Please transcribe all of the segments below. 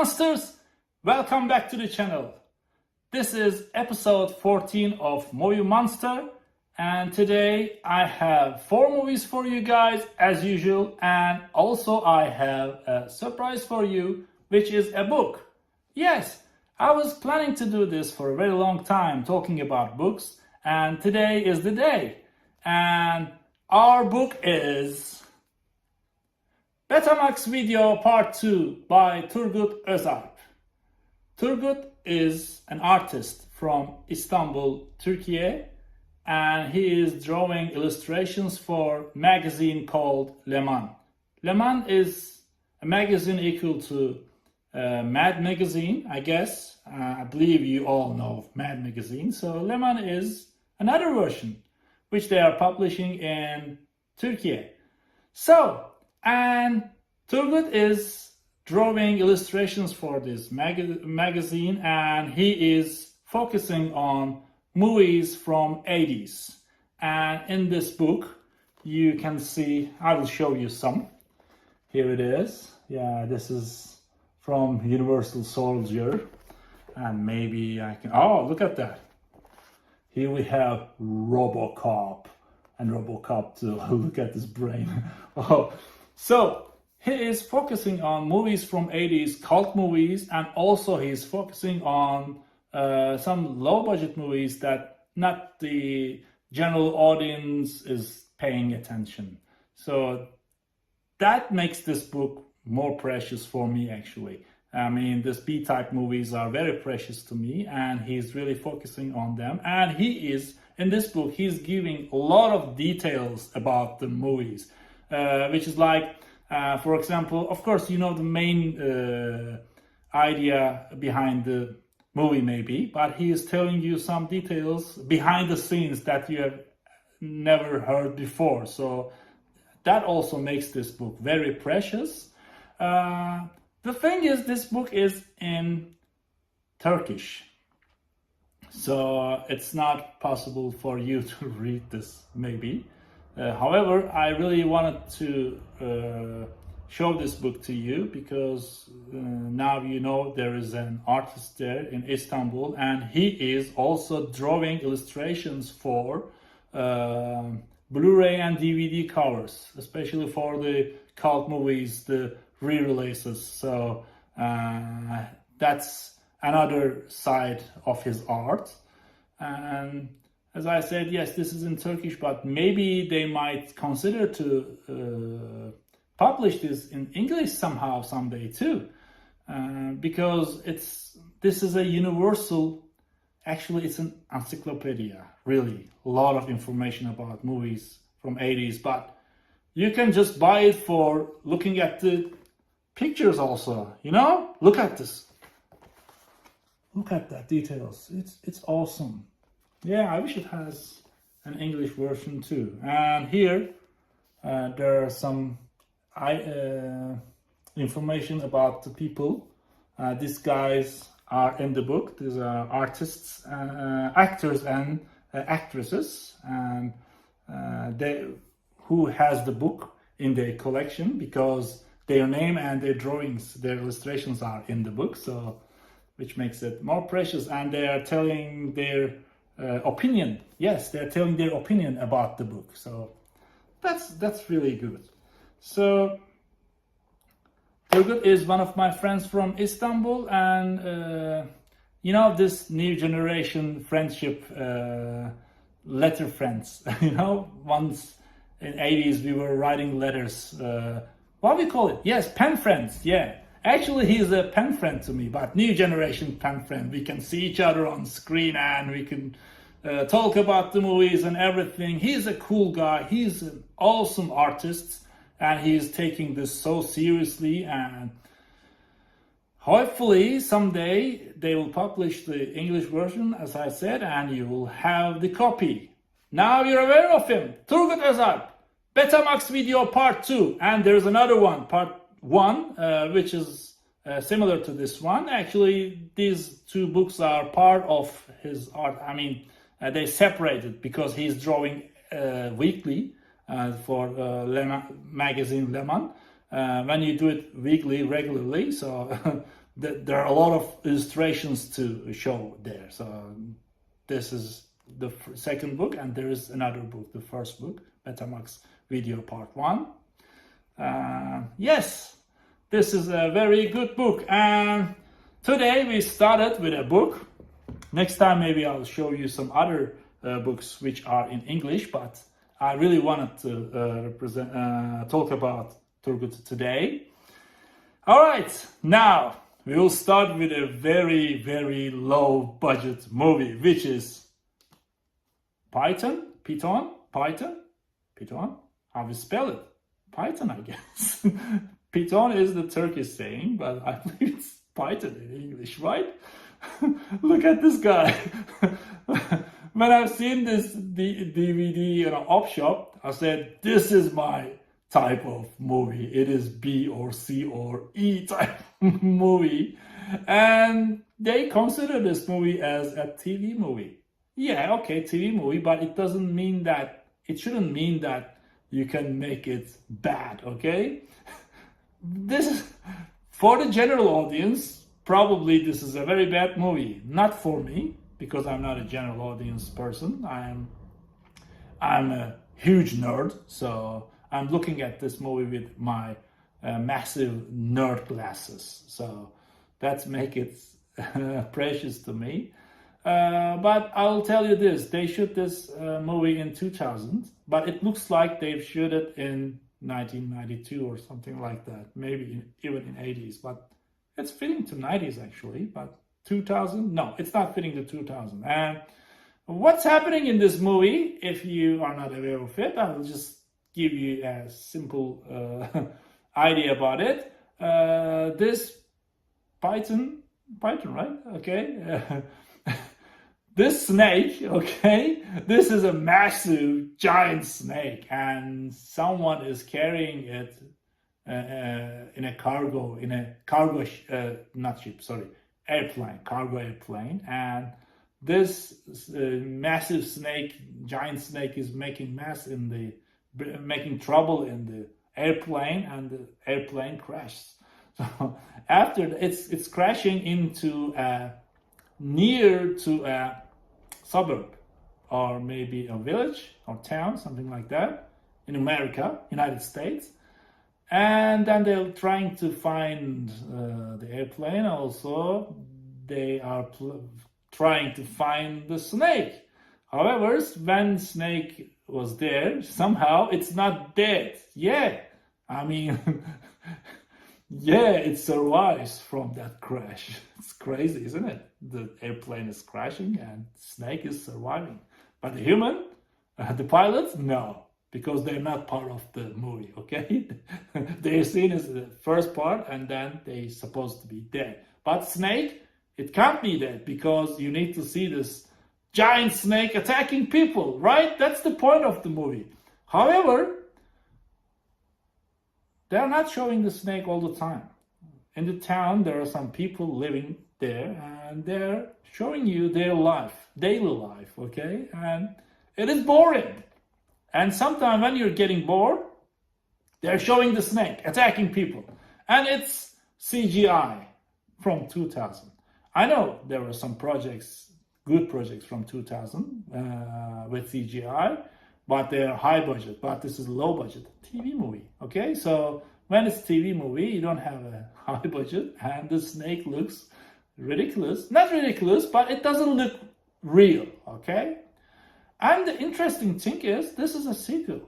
monsters! Welcome back to the channel. This is episode 14 of Movie Monster, and today I have 4 movies for you guys as usual, and also I have a surprise for you, which is a book. Yes, I was planning to do this for a very long time, talking about books, and today is the day. And our book is Betamax Video Part 2 by Turgut Özalp. Turgut is an artist from Istanbul, Turkey, and he is drawing illustrations for a magazine called Leman. Leman is a magazine equal to Mad Magazine, I guess. I believe you all know Mad Magazine. So Leman is another version which they are publishing in Turkey. And Turgut is drawing illustrations for this magazine, and he is focusing on movies from 80s. And in this book, you can see, I will show you some. Here it is. Yeah, this is from Universal Soldier. And maybe I can, oh, look at that. Here we have RoboCop and RoboCop 2. Look at this brain. Oh. So he is focusing on movies from 80s, cult movies, and also he's focusing on some low-budget movies that not the general audience is paying attention. So that makes this book more precious for me, actually. I mean, these B-type movies are very precious to me, and he's really focusing on them. And he is, in this book, he's giving a lot of details about the movies. Which is like, for example, of course, you know the main idea behind the movie maybe, but he is telling you some details behind the scenes that you have never heard before. So that also makes this book very precious. The thing is, this book is in Turkish. So it's not possible for you to read this maybe. However, I really wanted to show this book to you because now you know there is an artist there in Istanbul, and he is also drawing illustrations for Blu-ray and DVD covers, especially for the cult movies, the re-releases. So that's another side of his art. And as I said, yes, this is in Turkish, but maybe they might consider to publish this in English somehow, someday too, because this is a universal, actually it's an encyclopedia, really, a lot of information about movies from 80s, but you can just buy it for looking at the pictures also, you know? Look at this. Look at that details. It's awesome. Yeah, I wish it has an English version too. And here there are some information about the people. These guys are in the book. These are artists, actors and actresses, and who has the book in their collection, because their name and their drawings, their illustrations are in the book, so which makes it more precious. And they are telling their opinion. Yes, they're telling their opinion about the book. So that's really good. So Turgut is one of my friends from Istanbul, and you know, this new generation friendship, letter friends. You know, once in 80s we were writing letters. What do we call it? Yes, pen friends. Yeah. Actually, he's a pen friend to me, but new generation pen friend. We can see each other on screen and we can talk about the movies and everything. He's a cool guy. He's an awesome artist, and he's taking this so seriously. And hopefully someday they will publish the English version, as I said, and you will have the copy. Now you're aware of him. Turgut Özalp, Betamax Video Part 2, and there's another one, Part 1, which is similar to this one. Actually, these 2 books are part of his art. I mean, they separated because he's drawing weekly for magazine Leman. When you do it weekly, regularly, so there are a lot of illustrations to show there. So this is the second book, and there is another book, the first book, Betamax Video Part 1. Yes, this is a very good book, and today we started with a book. Next time maybe I'll show you some other books which are in English, but I really wanted to talk about Turgut today. All right, now we will start with a very, very low budget movie, which is Python, how we spell it? Python, I guess. Python is the Turkish saying, but I believe it's Python in English, right? Look at this guy. When I've seen this DVD in an op shop, I said, this is my type of movie. It is B or C or E type movie. And they consider this movie as a TV movie. Yeah, okay, TV movie, but it shouldn't mean that you can make it bad, okay? This is, for the general audience, probably this is a very bad movie. Not for me, because I'm not a general audience person. I'm a huge nerd, so I'm looking at this movie with my massive nerd glasses. So that's make it precious to me. But I'll tell you this, they shoot this movie in 2000, but it looks like they've shot it in 1992 or something like that, maybe even in 80s, but it's fitting to 90s actually, but 2000, no, it's not fitting to 2000. And what's happening in this movie, if you are not aware of it, I will just give you a simple idea about it. This Python, right? Okay. This snake, okay, this is a massive, giant snake, and someone is carrying it in a cargo cargo airplane, and this massive snake, giant snake, is making trouble in the airplane, and the airplane crashes. So after it's crashing into near to a suburb, or maybe a village or town, something like that, in America, United States. And then they're trying to find the airplane. Also, they are trying to find the snake. However, when snake was there, somehow it's not dead. Yeah, I mean, yeah, it survives from that crash. It's crazy, isn't it? The airplane is crashing and snake is surviving. But the human, the pilots, no, because they're not part of the movie, okay? They're seen as the first part, and then they're supposed to be dead. But snake, it can't be dead, because you need to see this giant snake attacking people, right? That's the point of the movie. However, they're not showing the snake all the time. In the town, there are some people living there, and they're showing you their life, daily life, okay? And it is boring. And sometimes when you're getting bored, they're showing the snake attacking people. And it's CGI from 2000. I know there were some projects, good projects from 2000 with CGI, but they're high budget. But this is low budget TV movie, okay? So when it's TV movie, you don't have a high budget, and the snake looks ridiculous. Not ridiculous, but it doesn't look real, okay? And the interesting thing is, this is a sequel.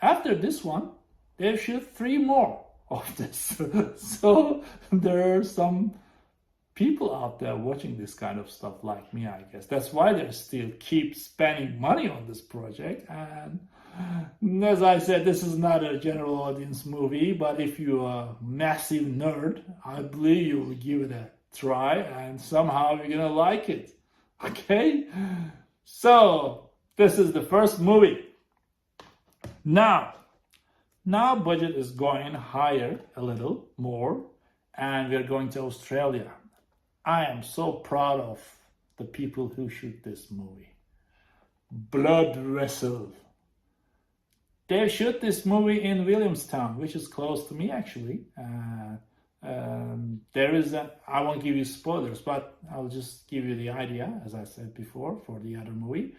After this one, they shoot 3 more of this. So there are some people out there watching this kind of stuff like me, I guess. That's why they still keep spending money on this project. And as I said, this is not a general audience movie, but if you're a massive nerd, I believe you will give it a try, and somehow you're gonna like it. Okay? So this is the first movie. Now budget is going higher a little more, and we're going to Australia. I am so proud of the people who shoot this movie. Blood Wrestle. They shoot this movie in Williamstown, which is close to me actually. There is I won't give you spoilers, but I'll just give you the idea, as I said before, for the other movie.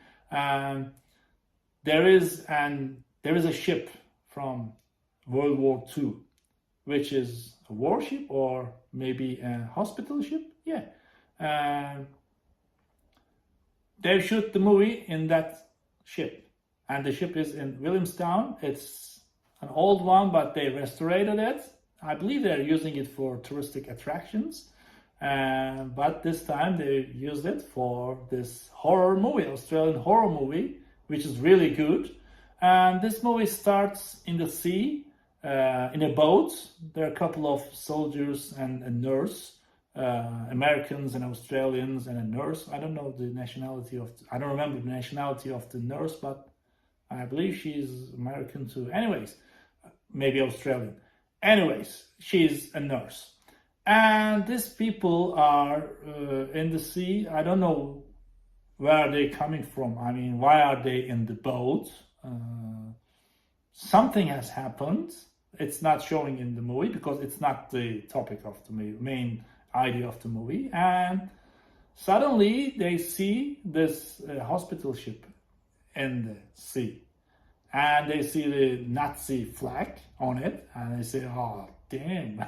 There is a ship from World War II, which is a warship or maybe a hospital ship. Yeah. They shoot the movie in that ship, and the ship is in Williamstown. It's an old one, but they restored it. I believe they're using it for touristic attractions, but this time they used it for this horror movie, Australian horror movie, which is really good. And this movie starts in the sea, in a boat. There are a couple of soldiers and a nurse, Americans and Australians and a nurse. I don't know the nationality of, I don't remember the nationality of the nurse, but I believe she's American too. Anyways, maybe Australian. Anyways, she's a nurse. And these people are in the sea. I don't know where are they coming from. I mean, why are they in the boat? Something has happened. It's not showing in the movie because it's not the topic of the main idea of the movie. And suddenly they see this hospital ship in the sea. And they see the Nazi flag on it. And they say, oh, damn,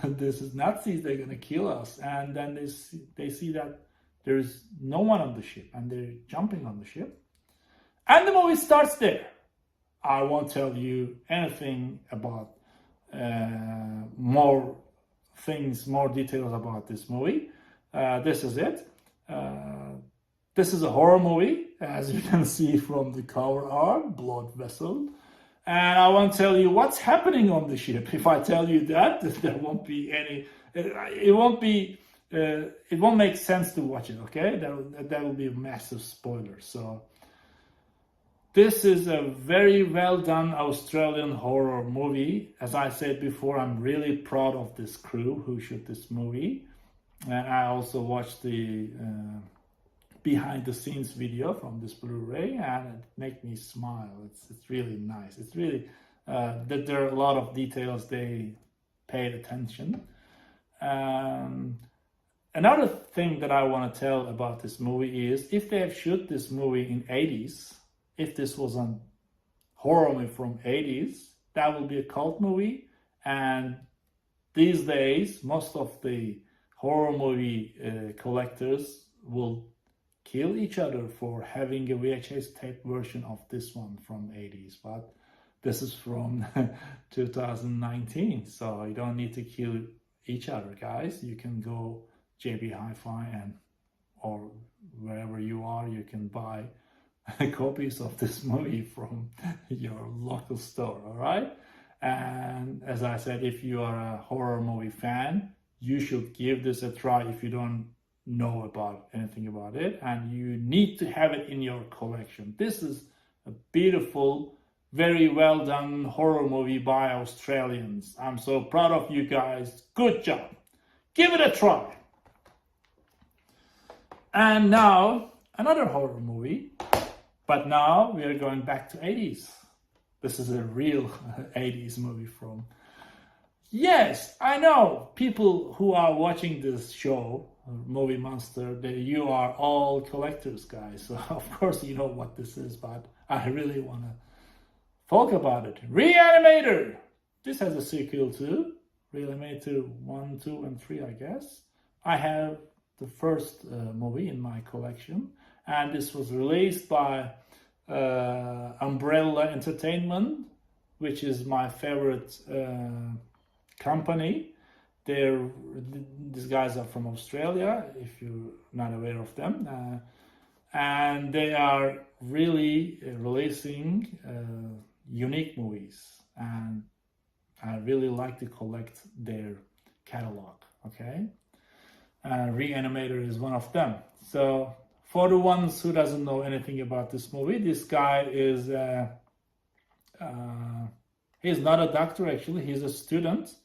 this is Nazis, they're going to kill us. And then they see that there's no one on the ship. And they're jumping on the ship. And the movie starts there. I won't tell you anything about more details about this movie. This is it. This is a horror movie, as you can see from the cover art, blood vessel. And I won't tell you what's happening on the ship. If I tell you that, there won't be any, it won't make sense to watch it, okay? That will be a massive spoiler. So this is a very well done Australian horror movie. As I said before, I'm really proud of this crew who shot this movie. And I also watched the behind the scenes video from this Blu-ray, and it made me smile. It's really nice. It's really that there are a lot of details they paid attention. Another thing that I want to tell about this movie is if they have shot this movie in 80s, if this was a horror movie from 80s, that will be a cult movie. And these days, most of the horror movie collectors will kill each other for having a VHS tape version of this one from 80s. But this is from 2019, so you don't need to kill each other, guys. You can go JB Hi-Fi and or wherever you are, you can buy copies of this movie from your local store, all right? And as I said, if you are a horror movie fan, you should give this a try if you don't know about anything about it, and you need to have it in your collection. This is a beautiful, very well done horror movie by Australians. I'm so proud of you guys. Good job. Give it a try. And now another horror movie, but now we are going back to 80s. This is a real 80s movie from... Yes, I know people who are watching this show, Movie Monster, you are all collectors, guys. So of course you know what this is, but I really want to talk about it. Reanimator! This has a sequel too. Reanimator 1, 2, and 3, I guess. I have the first movie in my collection, and this was released by Umbrella Entertainment, which is my favorite company. These guys are from Australia, if you're not aware of them, and they are really releasing unique movies, and I really like to collect their catalog, okay? Reanimator is one of them. So for the ones who doesn't know anything about this movie, this guy is he's not a doctor, actually. He's a student,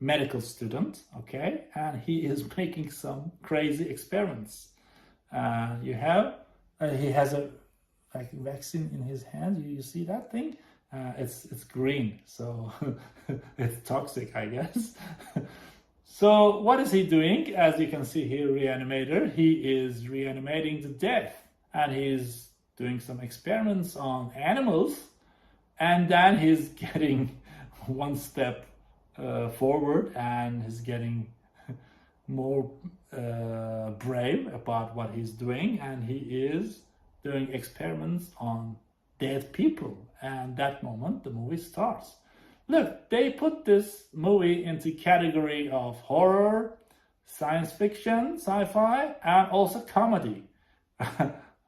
medical student, okay? And he is making some crazy experiments. He has a vaccine in his hand. You see that thing? It's green, so it's toxic, I guess. So what is he doing? As you can see here, Reanimator, he is reanimating the dead, and he's doing some experiments on animals, and then he's getting one step forward, and he's getting more brave about what he's doing, and he is doing experiments on dead people. And that moment the movie starts. Look, they put this movie into category of horror, science fiction, sci-fi, and also comedy.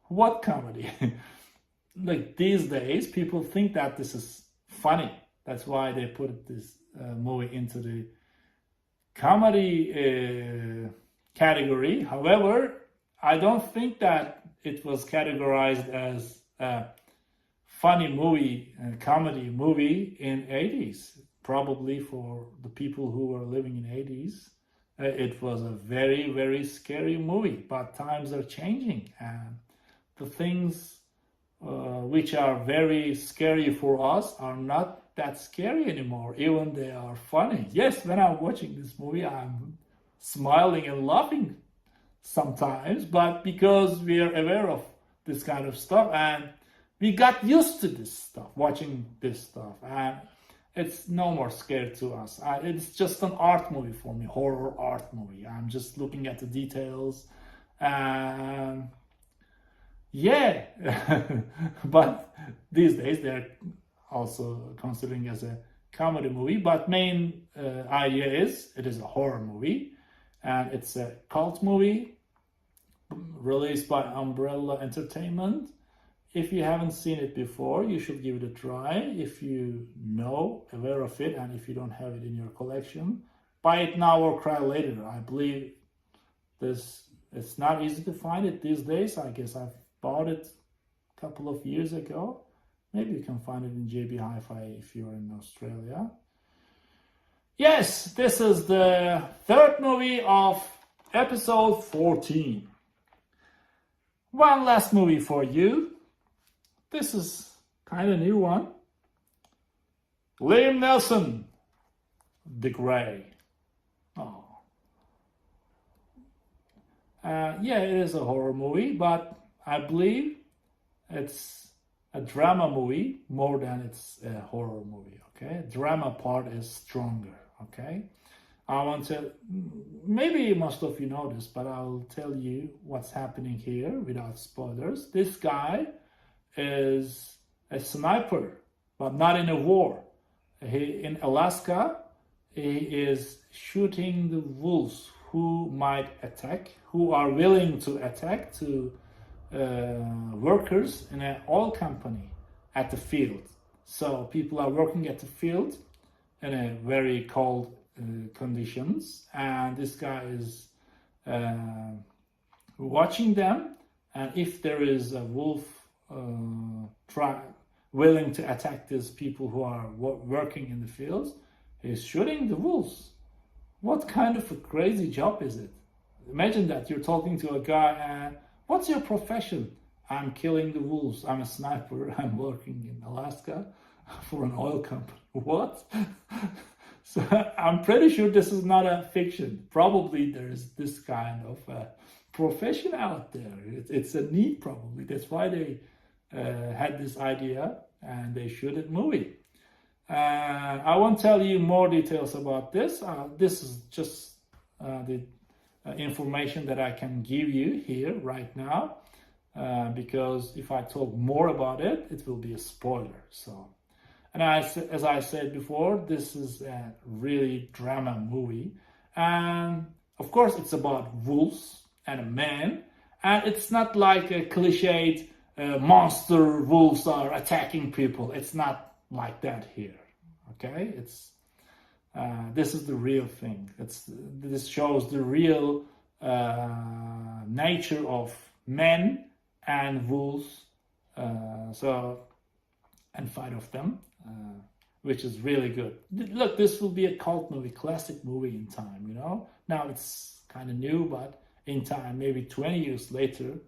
What comedy? Like these days, people think that this is funny. That's why they put this movie into the comedy category. However, I don't think that it was categorized as a funny movie, a comedy movie in 80s. Probably for the people who were living in 80s, it was a very, very scary movie. But times are changing, and the things which are very scary for us are not that scary anymore. Even they are funny. Yes, when I'm watching this movie, I'm smiling and laughing sometimes, but because we are aware of this kind of stuff and we got used to this stuff, watching this stuff, and it's no more scary to us. It's just an art movie for me, horror art movie. I'm just looking at the details, and yeah. But these days they're also considering as a comedy movie, but main idea is it is a horror movie, and it's a cult movie released by Umbrella Entertainment. If you haven't seen it before, you should give it a try. If you know, aware of it, and if you don't have it in your collection, buy it now or cry later. I believe it's not easy to find it these days. I guess I've bought it a couple of years ago. Maybe you can find it in JB Hi-Fi if you're in Australia. Yes, this is the third movie of episode 14. One last movie for you. This is kind of new one. Liam Neeson, The Grey. Oh. Yeah, it is a horror movie, but I believe it's a drama movie more than it's a horror movie, okay? Drama part is stronger, okay? I want to, maybe most of you know this, but I'll tell you what's happening here without spoilers. This guy is a sniper, but not in a war. In Alaska, he is shooting the wolves who might attack, who are willing to attack to workers in an oil company at the field. So people are working at the field in a very cold conditions, and this guy is watching them, and if there is a wolf willing to attack these people who are working in the fields, he's shooting the wolves. What kind of a crazy job is it? Imagine that you're talking to a guy and, what's your profession? I'm killing the wolves. I'm a sniper. I'm working in Alaska for an oil company. What? So I'm pretty sure this is not a fiction. Probably there's this kind of profession out there. It's a need probably. That's why they had this idea and they shoot a movie. I won't tell you more details about this. This is just the information that I can give you here right now, because if I talk more about it, it will be a spoiler. So, and as I said before, this is a really drama movie, and of course it's about wolves and a man, and it's not like a cliched monster wolves are attacking people. It's not like that here. Okay, it's this is the real thing. This shows the real nature of men and wolves. And fight of them, which is really good. Look, this will be a cult movie, classic movie in time. You know, now it's kind of new, but in time, maybe 20 years later,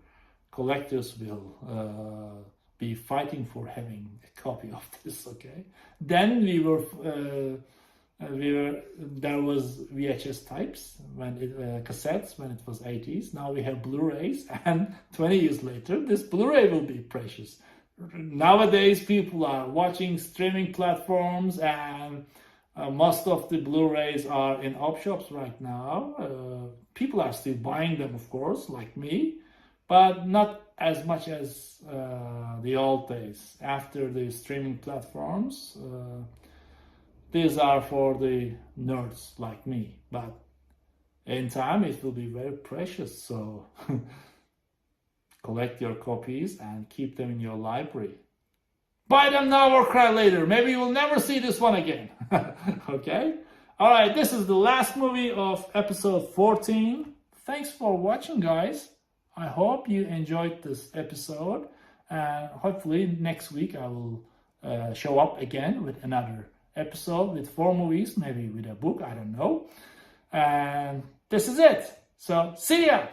collectors will be fighting for having a copy of this. Okay, then there was VHS types cassettes when it was 80s. Now we have Blu-rays, and 20 years later, this Blu-ray will be precious. Nowadays, people are watching streaming platforms, and most of the Blu-rays are in op shops right now. People are still buying them, of course, like me, but not as much as the old days. After the streaming platforms, these are for the nerds like me, but in time it will be very precious. So collect your copies and keep them in your library. Buy them now or cry later. Maybe you will never see this one again. Okay? All right, this is the last movie of episode 14. Thanks for watching, guys. I hope you enjoyed this episode. And hopefully next week I will show up again with another episode with 4 movies, maybe with a book, I don't know. And this is it. So, see ya!